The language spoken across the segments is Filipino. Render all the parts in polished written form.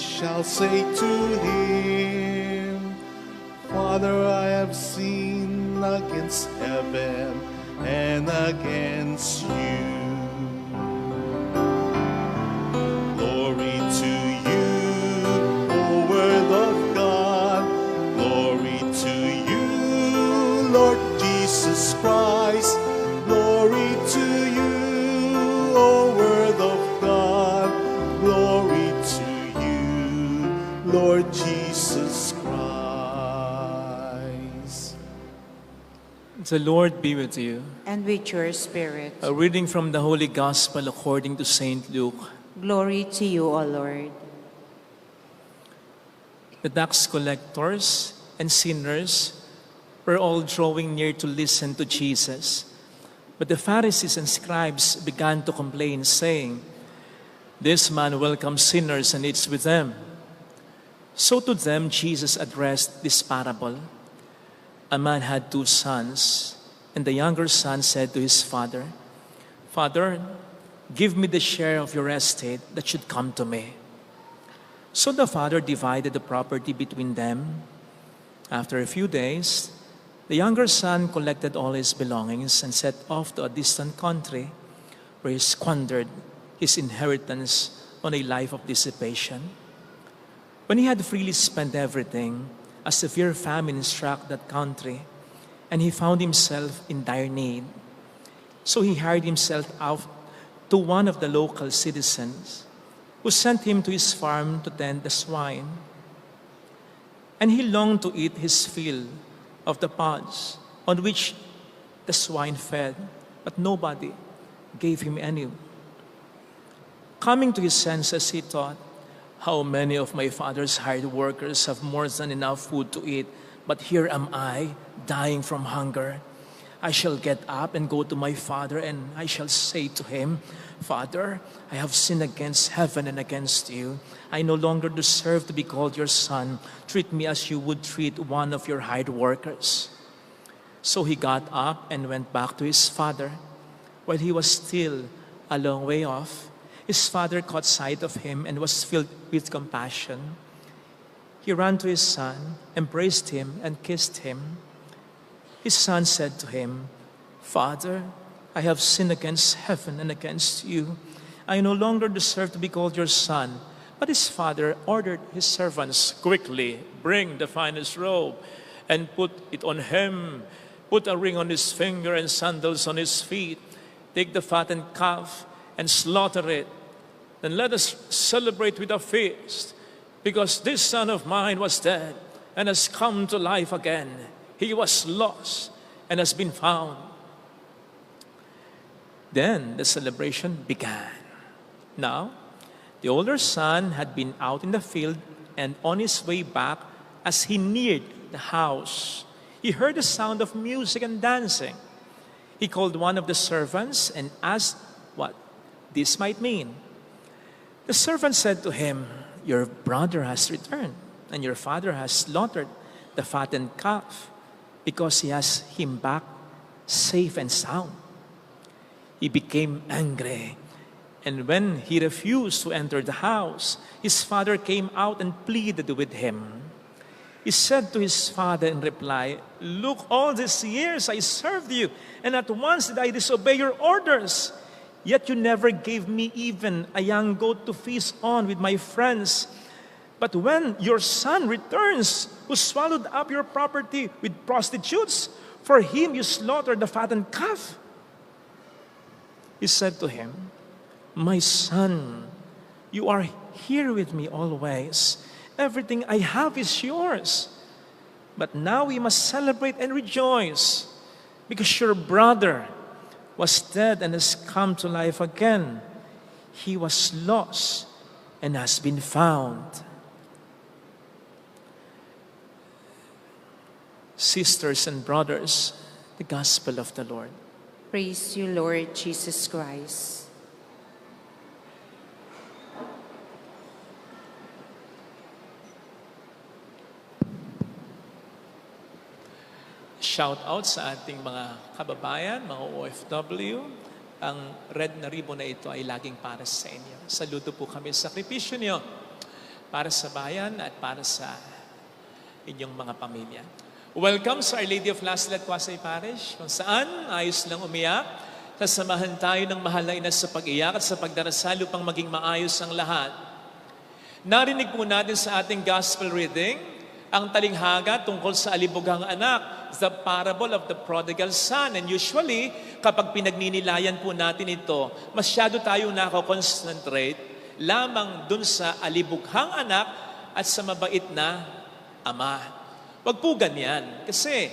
shall say to him, Father, I have sinned against heaven and against you. Glory to you, O Word of God. Glory to you, Lord Jesus Christ. Glory to you, O Word of God. Glory to you, Lord Jesus Christ. The Lord be with you. And with your spirit. A reading from the Holy Gospel according to Saint Luke. Glory to you, O Lord. The tax collectors and sinners were all drawing near to listen to Jesus. But the Pharisees and scribes began to complain, saying, This man welcomes sinners and eats with them. So to them Jesus addressed this parable. A man had 2 sons, and the younger son said to his father, Father, give me the share of your estate that should come to me. So the father divided the property between them. After a few days, the younger son collected all his belongings and set off to a distant country where he squandered his inheritance on a life of dissipation. When he had freely spent everything, a severe famine struck that country, and he found himself in dire need. So he hired himself out to one of the local citizens, who sent him to his farm to tend the swine. And he longed to eat his fill of the pods on which the swine fed, but nobody gave him any. Coming to his senses, he thought, How many of my father's hired workers have more than enough food to eat, but here am I, dying from hunger. I shall get up and go to my father, and I shall say to him, Father, I have sinned against heaven and against you. I no longer deserve to be called your son. Treat me as you would treat one of your hired workers. So he got up and went back to his father. While he was still a long way off, his father caught sight of him and was filled with compassion. He ran to his son, embraced him, and kissed him. His son said to him, Father, I have sinned against heaven and against you. I no longer deserve to be called your son. But his father ordered his servants, Quickly, bring the finest robe and put it on him. Put a ring on his finger and sandals on his feet. Take the fattened calf and slaughter it. Then let us celebrate with a feast, because this son of mine was dead and has come to life again. He was lost and has been found. Then the celebration began. Now, the older son had been out in the field, and on his way back, as he neared the house, he heard the sound of music and dancing. He called one of the servants and asked what this might mean. The servant said to him, Your brother has returned, and your father has slaughtered the fattened calf, because he has him back safe and sound. He became angry, and when he refused to enter the house, his father came out and pleaded with him. He said to his father in reply, Look, all these years I served you, and not once did I disobey your orders. Yet you never gave me even a young goat to feast on with my friends. But when your son returns, who swallowed up your property with prostitutes, for him you slaughtered the fattened calf. He said to him, My son, you are here with me always. Everything I have is yours. But now we must celebrate and rejoice, because your brother was dead and has come to life again. He was lost and has been found. Sisters and brothers, the Gospel of the Lord. Praise you, Lord Jesus Christ. Shout out sa ating mga kababayan, mga OFW. Ang red na ribbon na ito ay laging para sa inyo. Saludo po kami sa sakripisyo niyo para sa bayan at para sa inyong mga pamilya. Welcome sa Our Lady of Lasla at Quasay Parish, kung saan ayos lang umiyak. Sasamahan tayo ng mahal na ina sa pag-iyak at sa pagdarasal upang maging maayos ang lahat. Narinig po natin sa ating gospel reading ang talinghaga tungkol sa alibughang anak, the parable of the prodigal son. And usually, kapag pinagninilayan po natin ito, masyado tayong nako-concentrate lamang dun sa alibughang anak at sa mabait na ama. Wag po ganyan. Kasi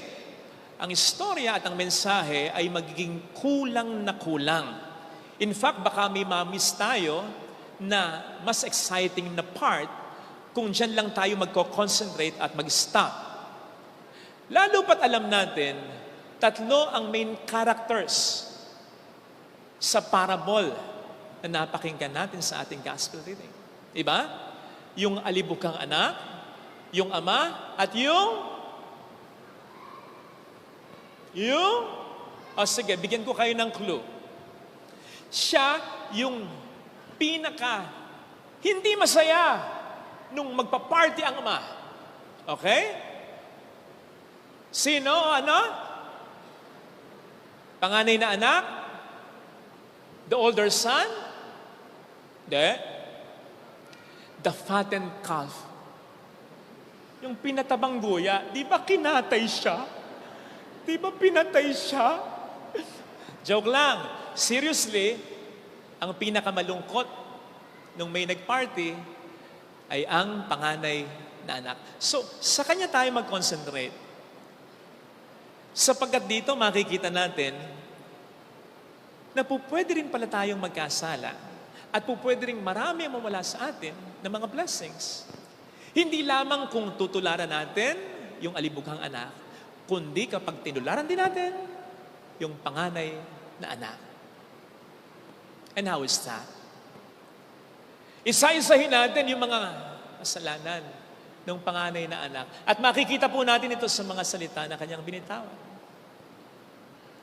ang istorya at ang mensahe ay magiging kulang na kulang. In fact, baka may mamiss tayo na mas exciting na part kung dyan lang tayo magko-concentrate at mag-stop. Lalo pat alam natin, 3 ang main characters sa parable na napakinggan natin sa ating gospel reading. Diba? Yung alibughang anak, yung ama, at sige, bigyan ko kayo ng clue. Siya yung hindi masaya nung magpa-party ang ama. Okay? Sino? Panganay na anak? The older son? The fattened calf. Yung pinatabang guya, di ba kinatay siya? Di ba pinatay siya? Joke lang. Seriously, ang pinakamalungkot nung may nag-party ay ang panganay na anak. So, sa kanya tayo mag-concentrate. Sapagkat dito makikita natin na pwede rin pala tayong magkasala at pwede rin marami ang mawala sa atin ng mga blessings. Hindi lamang kung tutularan natin yung alibughang anak, kundi kapag tinularan din natin yung panganay na anak. And how is that? Isa-isahin natin yung mga kasalanan ng panganay na anak. At makikita po natin ito sa mga salita na kanyang binitawan.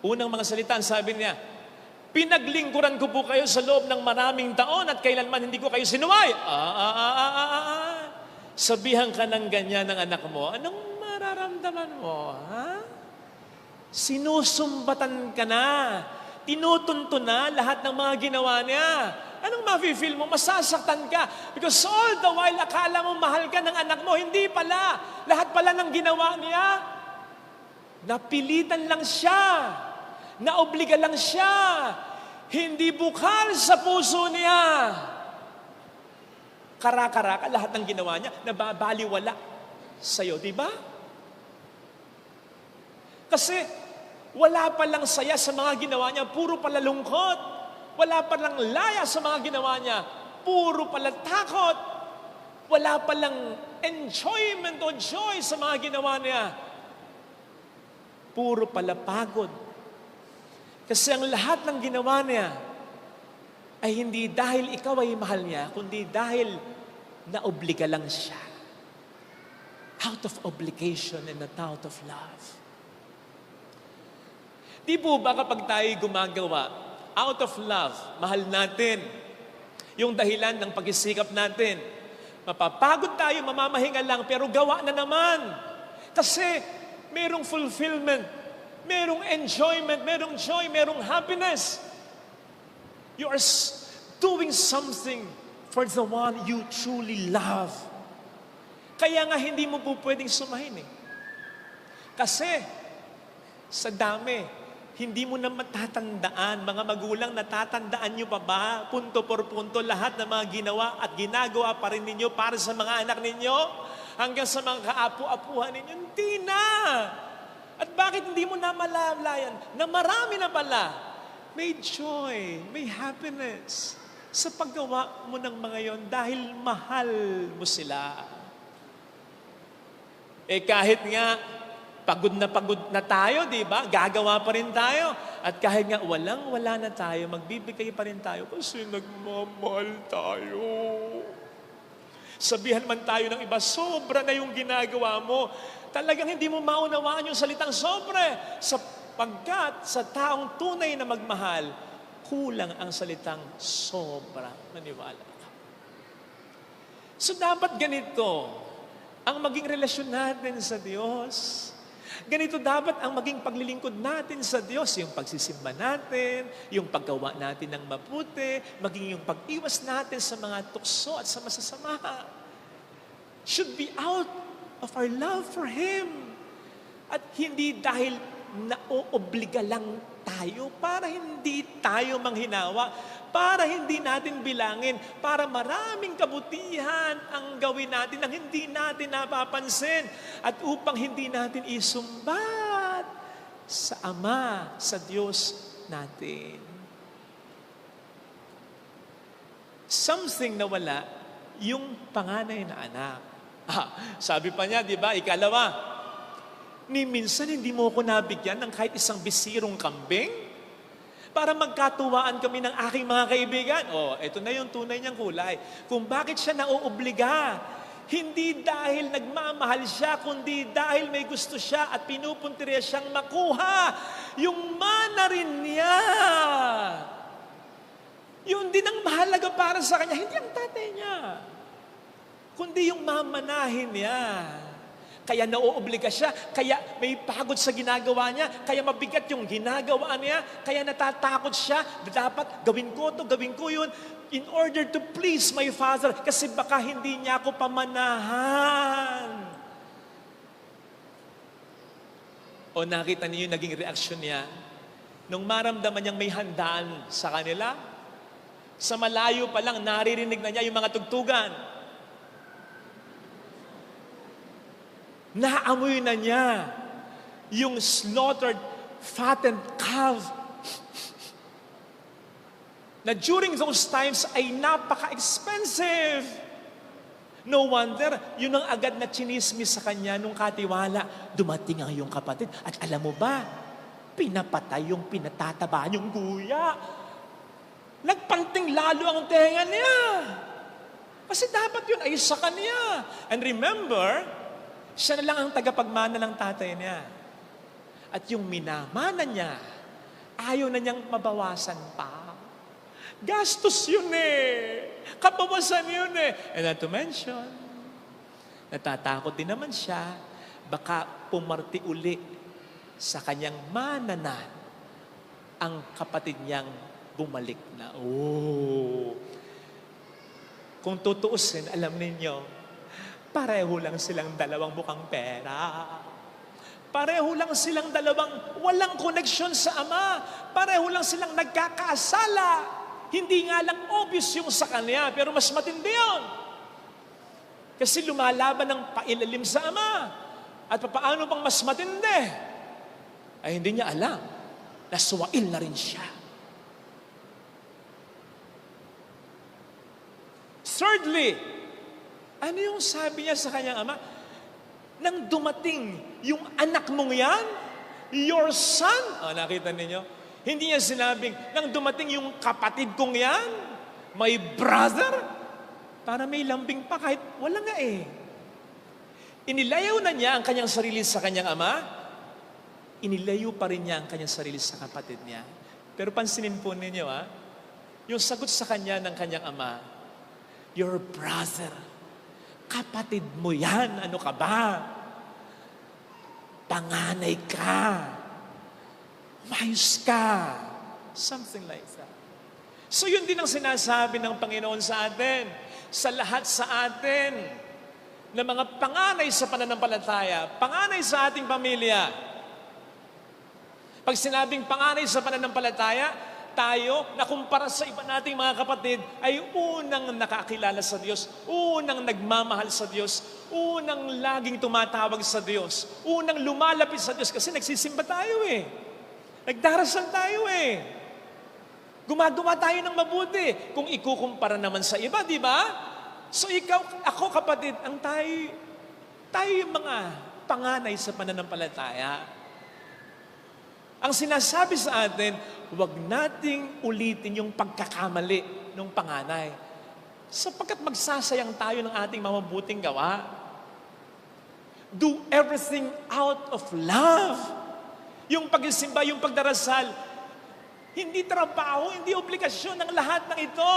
Unang mga salita, sabi niya, pinaglingkuran ko po kayo sa loob ng maraming taon at kailanman hindi ko kayo sinuway. Sabihan ka ng ganyan ng anak mo, anong mararamdaman mo? Ha? Sinusumbatan ka na. Tinutunto na lahat ng mga ginawa niya. Anong mafe-feel mo? Masasaktan ka. Because all the while, akala mo mahal ka ng anak mo. Hindi pala. Lahat pala ng ginawa niya, napilitan lang siya. Naobliga lang siya. Hindi bukal sa puso niya. Kara-kara lahat ng ginawa niya, nababaliwala sa'yo, di ba? Kasi wala palang saya sa mga ginawa niya, puro pala lungkot. Wala palang laya sa mga ginawa niya, puro pala takot. Wala palang enjoyment o joy sa mga ginawa niya, puro pala pagod. Kasi ang lahat ng ginawa niya ay hindi dahil ikaw ay mahal niya, kundi dahil naobliga lang siya. Out of obligation and not out of love. Di po ba kapag tayo gumagawa, out of love, mahal natin, yung dahilan ng pagsisikap natin, mapapagod tayo, mamamahinga lang, pero gawa na naman. Kasi merong fulfillment, merong enjoyment, merong joy, merong happiness. You are doing something for the one you truly love. Kaya nga hindi mo po pwedeng sumahin eh. Kasi sa dami, hindi mo na matatandaan. Mga magulang, natatandaan nyo pa ba? Punto por punto, lahat ng mga ginawa at ginagawa pa rin ninyo para sa mga anak ninyo? Hanggang sa mga kaapu-apuhan ninyo? Hindi na! At bakit hindi mo na malalayan na marami na pala? May joy, may happiness sa paggawa mo ng mga yon dahil mahal mo sila. Kahit nga pagod na tayo, di ba? Gagawa pa rin tayo. At kahit nga wala na tayo, magbibigay pa rin tayo kasi nagmamahal tayo. Sabihan man tayo ng iba, sobra na yung ginagawa mo. Talagang hindi mo maunawaan yung salitang sobre. Sapagkat sa taong tunay na magmahal, kulang ang salitang sobra. Maniwala ka. So dapat ganito ang maging relasyon natin sa Diyos. Ganito dapat ang maging paglilingkod natin sa Diyos. Yung pagsisimba natin, yung paggawa natin ng mabuti, maging yung pag-iwas natin sa mga tukso at sa masasama. Should be out of our love for Him. At hindi dahil naoobliga lang tayo para hindi tayo manghinawa, para hindi natin bilangin, para maraming kabutihan ang gawin natin nang hindi natin napapansin at upang hindi natin isumbat sa Ama, sa Diyos natin. Something na wala, yung panganay na anak. Sabi pa niya, di ba, ikalawa, ni minsan hindi mo ako nabigyan ng kahit isang bisirong kambing para magkatuwaan kami ng aking mga kaibigan. Ito na yung tunay niyang kulay. Kung bakit siya naoobliga. Hindi dahil nagmamahal siya, kundi dahil may gusto siya at pinupuntirya siyang makuha. Yung mana rin niya. Yun din ang mahalaga para sa kanya. Hindi ang tatay niya, kundi yung mamanahin niya. Kaya naoobliga siya, kaya may pagod sa ginagawa niya, kaya mabigat yung ginagawa niya, kaya natatakot siya, dapat gawin ko to, gawin ko yun, in order to please my Father, kasi baka hindi niya ako pamanahan. O nakita niyo yung naging reaksyon niya, nung maramdaman niyang may handaan sa kanila, sa malayo pa lang, naririnig na niya yung mga tugtugan. Naamoy na niya yung slaughtered, fattened calf na during those times ay napaka-expensive. No wonder, yun ang agad na chinismis sa kanya nung katiwala. Dumating ang iyong kapatid. At alam mo ba, pinapatay yung pinatataba yung guya. Nagpanting lalo ang tenga niya. Kasi dapat yun ay sa kanya. And remember, siya na lang ang tagapagmana ng tatay niya. At yung minamana niya, ayaw na niyang mabawasan pa. Gastos yun eh. Kabawasan yun eh. And not to mention, natatakot din naman siya, baka pumarti uli sa kanyang mananan ang kapatid niyang bumalik na. Kung tutuusin, alam ninyo, pareho lang silang dalawang mukhang pera. Pareho lang silang dalawang walang koneksyon sa Ama. Pareho lang silang nagkakasala. Hindi nga lang obvious yung sa kanya, pero mas matindi yun. Kasi lumalaban ng pailalim sa Ama. At paano pang mas matindi? Ay hindi niya alam. Naswail na rin siya. Thirdly, ano yung sabi niya sa kanyang ama? Nang dumating yung anak mong yan, your son, nakita ninyo? Hindi niya sinabing, nang dumating yung kapatid kong yan, my brother, para may lambing pa kahit wala nga eh. Inilayaw na niya ang kanyang sarili sa kanyang ama, inilayo pa rin niya ang kanyang sarili sa kapatid niya. Pero pansinin po ninyo yung sagot sa kanya ng kanyang ama, your brother, kapatid mo yan, ano ka ba? Panganay ka. Umayos ka. Something like that. So yun din ang sinasabi ng Panginoon sa atin. Sa lahat sa atin na mga panganay sa pananampalataya, panganay sa ating pamilya. Pag sinabing panganay sa pananampalataya, tayo na kumpara sa iba nating mga kapatid ay unang nakakilala sa Diyos, unang nagmamahal sa Diyos, unang laging tumatawag sa Diyos, unang lumalapit sa Diyos kasi nagsisimba tayo eh. Nagdarasal tayo eh. Gumagawa tayo ng mabuti. Kung ikukumpara naman sa iba, di ba? So ikaw, ako kapatid, ang tayo yung mga panganay sa pananampalataya. Ang sinasabi sa atin, huwag nating ulitin yung pagkakamali ng panganay. Sapagkat magsasayang tayo ng ating mabuting gawa. Do everything out of love. Yung pagsisimba, yung pagdarasal, hindi trabaho, hindi obligasyon ng lahat ng ito.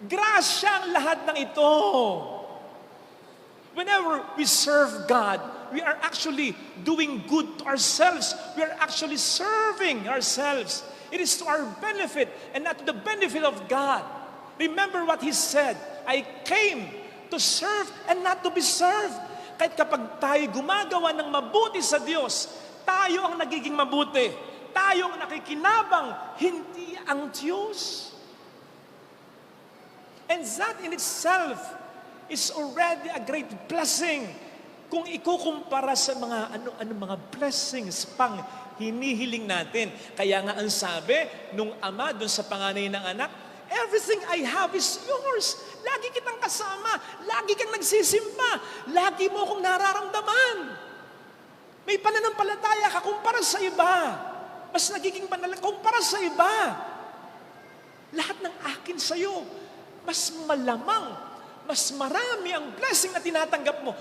Grasya ang lahat ng ito. Whenever we serve God, we are actually doing good to ourselves. We are actually serving ourselves. It is to our benefit and not to the benefit of God. Remember what He said, I came to serve and not to be served. Kahit kapag tayo gumagawa ng mabuti sa Diyos, tayo ang nagiging mabuti. Tayo ang nakikinabang, hindi ang Diyos. And that in itself is already a great blessing. Kung ikukumpara sa mga mga blessings pang hinihiling natin. Kaya nga ang sabi nung ama dun sa panganay ng anak, everything I have is yours. Lagi kitang kasama. Lagi kang nagsisimba. Lagi mo akong nararamdaman. May pananampalataya ka kumpara sa iba. Mas nagiging banal kumpara sa iba. Lahat ng akin sa'yo, mas malamang, mas marami ang blessing na tinatanggap mo.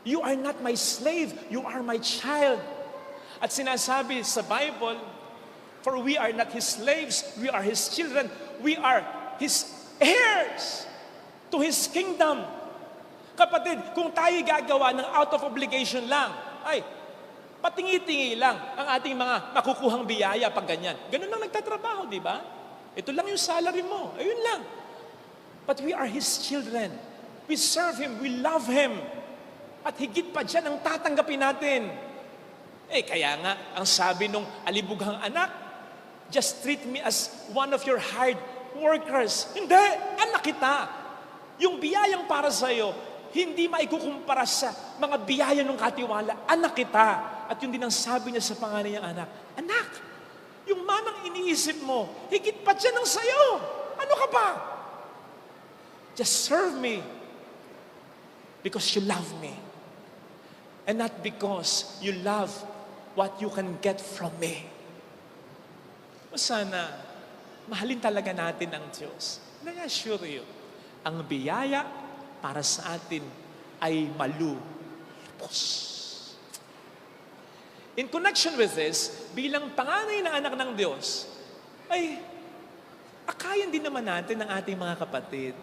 You are not my slave, you are my child. At sinasabi sa Bible, for we are not His slaves, we are His children, we are His heirs to His kingdom. Kapatid, kung tayo gagawa ng out of obligation lang, ay, patingi-tingi lang ang ating mga makukuhang biyaya pag ganyan. Ganun lang nagtatrabaho, di ba? Ito lang yung salary mo. Ayun lang. But we are His children. We serve Him. We love Him. At higit pa dyan ang tatanggapin natin. Kaya nga, ang sabi nung alibughang anak, just treat me as one of your hired workers. Hindi, anak kita. Yung biyayang para sa'yo, hindi maikukumpara sa mga biyaya ng katiwala. Anak kita. At yun din ang sabi niya sa panganay niyang anak, anak, yung manang iniisip mo, higit pa dyan ang sayo. Ano ka ba? Just serve me because you love me. And not because you love what you can get from me. O sana, mahalin talaga natin ang Diyos. And I assure you, ang biyaya para sa atin ay malulubos. In connection with this, bilang panganay na anak ng Diyos, ay akayan din naman natin ng ating mga kapatid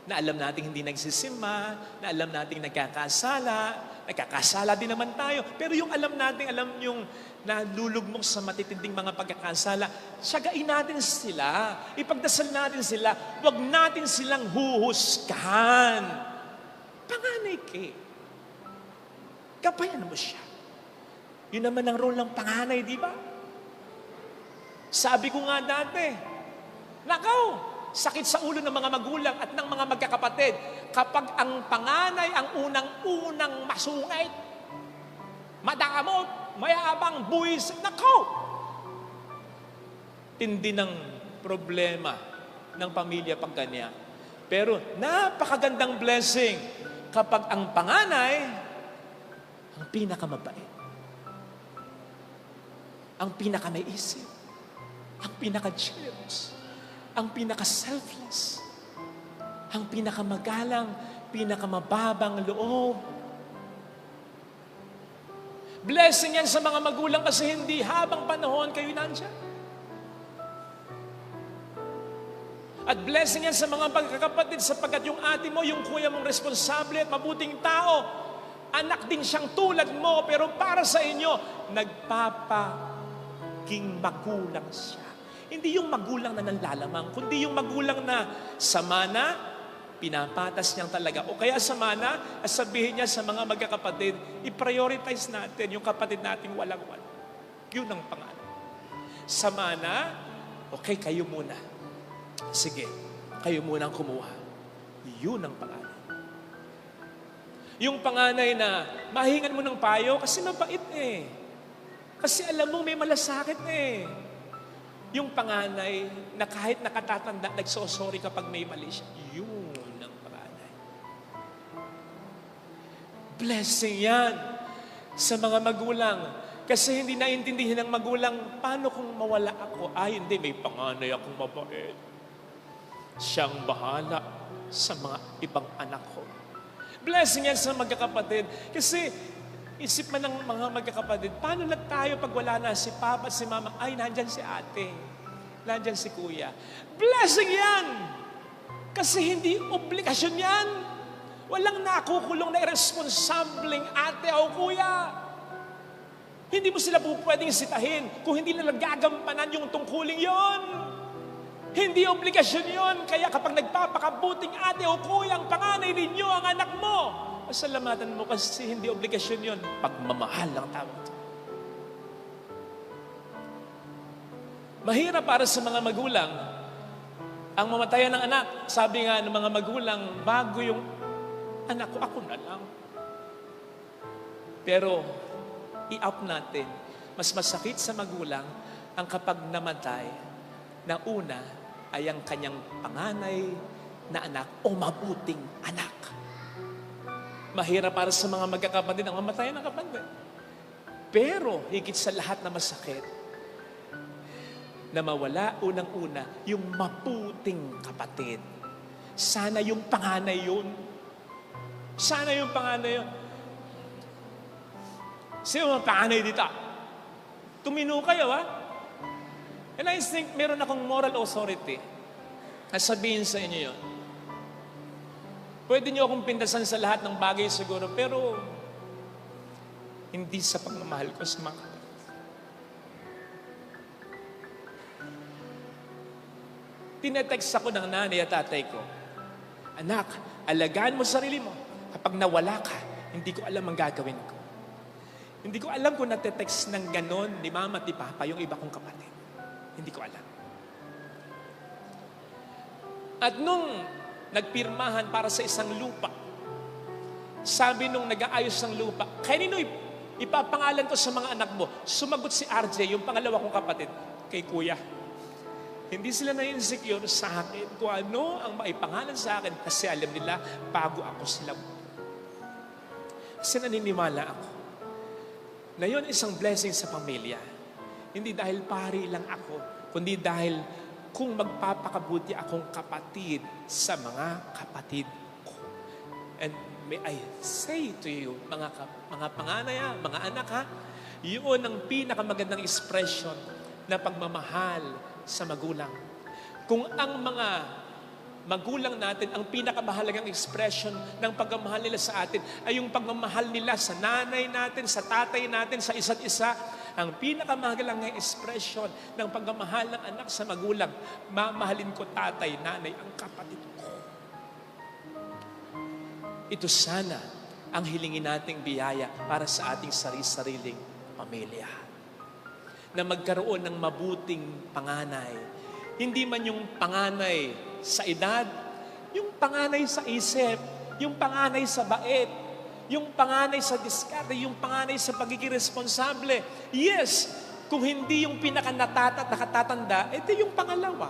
na alam natin hindi nagsisimba, na alam natin nagkakasala din naman tayo. Pero yung alam natin, alam yung nalulugmok sa matitinding mga pagkakasala, siyagain natin sila, ipagdasal natin sila, huwag natin silang huhusgahan. Panganay gabayan mo siya. Yun naman ang role ng panganay, di ba? Sabi ko nga dati, nakaw, sakit sa ulo ng mga magulang at ng mga magkakapatid kapag ang panganay ang unang-unang masungay, madamot, mayabang, buwis, nakaw. Tindi ng problema ng pamilya pag ganyan. Pero napakagandang blessing kapag ang panganay ang pinakamabait. Ang pinaka-naisip, ang pinaka-generous, ang pinaka-selfless, ang pinaka-magalang, pinaka-mababang loob. Blessing yan sa mga magulang kasi hindi habang panahon kayo nandyan. At blessing yan sa mga pagkakapatid sapagkat yung ate mo, yung kuya mong responsable at mabuting tao, anak din siyang tulad mo, pero para sa inyo, nagpapaging magulang siya. Hindi yung magulang na nanlalamang, kundi yung magulang na sama na, pinapatas niyang talaga. O kaya sama na, sabihin niya sa mga magkakapatid, i-prioritize natin yung kapatid nating walang-wala. Yun ang pangalan. Sama na, okay, kayo muna. Sige, kayo muna ang kumuha. Yun ang pangalan. Yung panganay na mahingan mo ng payo kasi mabait eh. Kasi alam mo may malasakit eh. Yung panganay na kahit nakatatanda, nagsosorry kapag may mali siya. Yun ang panganay. Blessing yan sa mga magulang. Kasi hindi naintindihan ng magulang, paano kung mawala ako? Ay, hindi, may panganay akong mabait. Siyang bahala sa mga ibang anak ko. Blessing yan sa magkakapatid. Kasi isip man ng mga magkakapatid, paano na tayo pag wala na si Papa at si Mama? Ay, nandyan si ate. Nandiyan si kuya. Blessing yan! Kasi hindi obligasyon yan. Walang nakukulong na irresponsableng ate o kuya. Hindi mo sila po pwedeng sitahin kung hindi nila gagampanan yung tungkuling yon. Hindi obligasyon yon. Kaya kapag nagpapakabuting ate o kuya, ang panganay ninyo, ang anak mo, pasalamatan mo kasi hindi obligasyon yon. Pagmamahal ang tawag ito. Mahirap para sa mga magulang ang mamatayan ng anak. Sabi nga ng mga magulang, bago yung anak ko, ako na lang. Pero, i-up natin, mas masakit sa magulang ang kapag namatay na una ay ang kanyang panganay na anak o mabuting anak. Mahirap para sa mga magkakapatid ang mamatayan ng kapatid. Pero, higit sa lahat na masakit, na mawala unang-una yung mabuting kapatid. Sana yung panganay yun. Sana yung panganay yun. Sino mga panganay dito? Tumino kayo, ha? And I think meron akong moral authority na sabihin sa inyo yun. Pwede niyo akong pindasan sa lahat ng bagay siguro, pero hindi sa pagmamahal ko sa mga kapatid. Tinetext ako ng nanay at tatay ko, anak, alagaan mo sarili mo. Kapag nawala ka, hindi ko alam ang gagawin ko. Hindi ko alam kung natetext ng ganon ni mama at ni papa yung iba kong kapatid. Hindi ko alam. At nung nagpirmahan para sa isang lupa, sabi nung nag-aayos ng lupa, kanino ipapangalan ko sa mga anak mo? Sumagot si RJ, yung pangalawa kong kapatid, kay kuya. Hindi sila na-insecure sa akin kung ano ang maipangalan sa akin kasi alam nila bago ako sila. Kasi naniniwala ako na yun isang blessing sa pamilya. Hindi dahil pari lang ako, kundi dahil kung magpapakabuti akong kapatid sa mga kapatid ko. And may I say to you, mga panganay, mga anak, yun ang pinakamagandang expression na pagmamahal sa magulang. Kung ang mga magulang natin, ang pinakamahalagang expression ng pagmamahal nila sa atin ay yung pagmamahal nila sa nanay natin, sa tatay natin, sa isa't isa, ang pinakamahalagang expression ng pagmamahal ng anak sa magulang, mamahalin ko tatay, nanay, ang kapatid ko. Ito sana ang hilingin nating biyaya para sa ating sarili-sariling pamilya. Na magkaroon ng mabuting panganay. Hindi man yung panganay sa edad, yung panganay sa isip, yung panganay sa bait, yung panganay sa diskarte, yung panganay sa pagiging responsable. Yes, kung hindi yung nakatanda, ito yung pangalawa.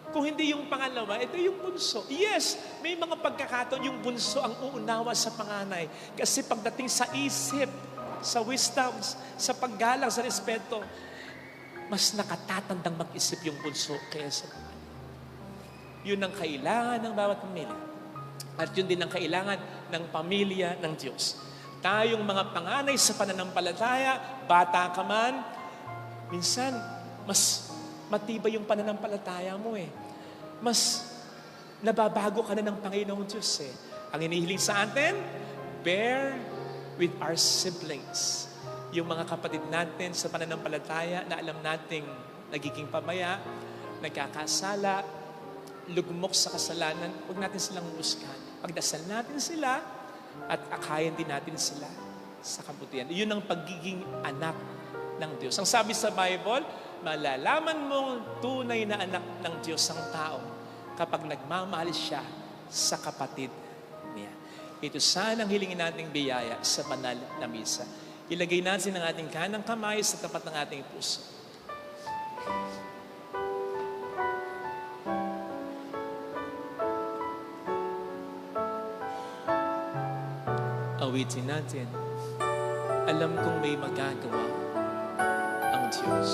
Kung hindi yung pangalawa, ito yung bunso. Yes, may mga pagkakataon yung bunso ang uunawa sa panganay. Kasi pagdating sa isip, sa wisdom, sa paggalang, sa respeto, mas nakatatandang mag-isip yung bunso kaysa sa panganay. Yun ang kailangan ng bawat pamilya. At yun din ang kailangan ng pamilya ng Diyos. Tayong mga panganay sa pananampalataya, bata ka man, minsan, mas matibay yung pananampalataya mo eh. Mas nababago ka na ng Panginoong Diyos eh. Ang hinihiling sa atin, bear with our siblings. Yung mga kapatid natin sa pananampalataya na alam nating nagiging pamaya, nagkakasala, lugmok sa kasalanan, huwag natin silang husgahan. Pagdasal natin sila at akayan din natin sila sa kabutihan. Iyon ang pagiging anak ng Diyos. Ang sabi sa Bible, malalaman mong tunay na anak ng Diyos ang tao kapag nagmamahal siya sa kapatid niya. Ito sana ang hilingin nating biyaya sa banal na misa. Ilagay natin ang ating kanang kamay sa tapat ng ating puso. Awitin natin. Alam kong may magagawa ang Diyos.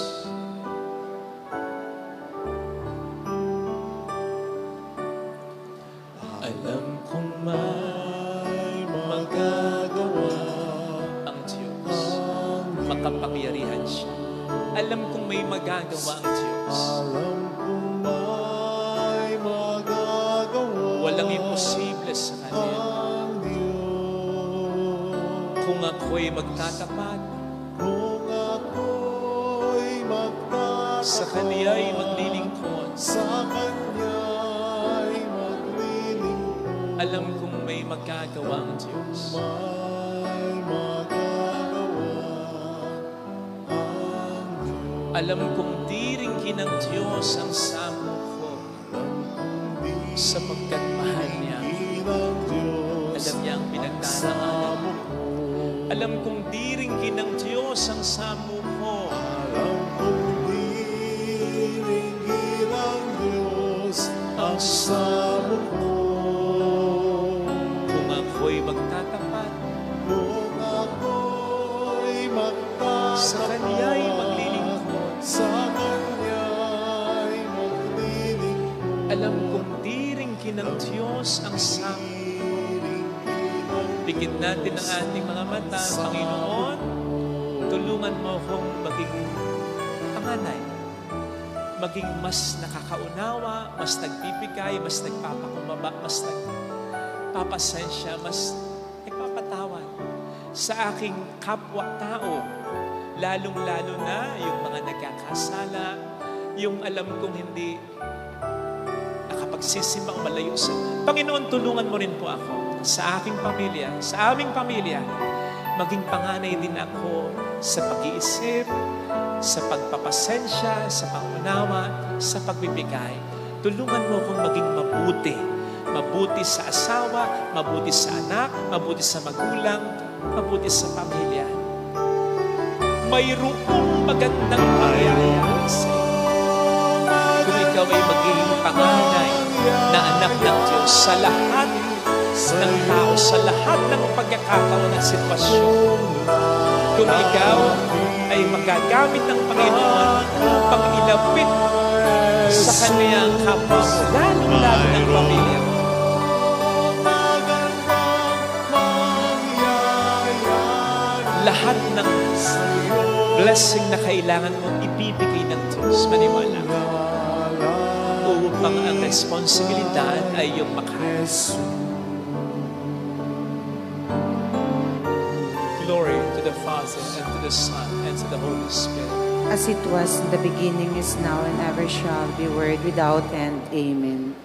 Alam kong may magagawa ang Diyos. Makapangyarihan siya. Alam kong may magagawa ang Diyos. Alam kong may magagawa Walang imposible sa Kanya. ang Diyos. Kung ako'y magtatapat, Kung ako'y magtatapat sa Kaniya'y maglilingkod, sa Kanya'y maglilingkod, alam kong may magagawa ang Diyos. may magagawa ang Diyos. Alam kong diringgin ng Diyos ang samo ko sapagkat mahal niya. Ilang Diyos Alam niya ang pinagdaraanan. mo ko. Alam kong diringgin ng Diyos ang samo ko. Alam kong diringgin ang Diyos ang samo ko. Kung ako'y magtatapat, Kung ako'y magtatapat sa Kaniya'y maglilingkod, sa Kanya'y maglilingkod, alam kong diringgin ng Diyos ang samo. Bigyan natin ang ating mga mata, Panginoon. Tulungan mo akong maging panganay. Maging mas nakakaunawa, mas nagbibigay, mas nagpapakumbaba, mas nagpapasensya, mas nagpapatawad sa aking kapwa-tao. Lalong-lalo na yung mga nagkakasala, yung alam kong hindi nakapagsisimba o malayo sa... Panginoon, tulungan mo rin po ako sa aking pamilya, sa aming pamilya. Maging panganay din ako sa pag-iisip, sa pagpapasensya, sa pangunawa, sa pagbibigay. Tulungan mo akong maging mabuti. Mabuti sa asawa, mabuti sa anak, mabuti sa magulang, mabuti sa pamilya. Mayroong magandang pangyayari sa iyo. Kung ikaw ay magiging panganay na anak ng Diyos sa lahat ng tao, sa lahat ng pagkakataon at sitwasyon. Kung ikaw ay magagamit ng Panginoon upang ilapit sa Kanyang kapwa mo, lalong-lalo ng pamilya mo. Lahat ng blessing na kailangan mo ibibigay ng Diyos, maniwala ka. Upang ang responsibilidad ay yung makaya. Glory to the Father, and to the Son, and to the Holy Spirit. As it was in the beginning, is now, and ever shall be, world without end. Amen.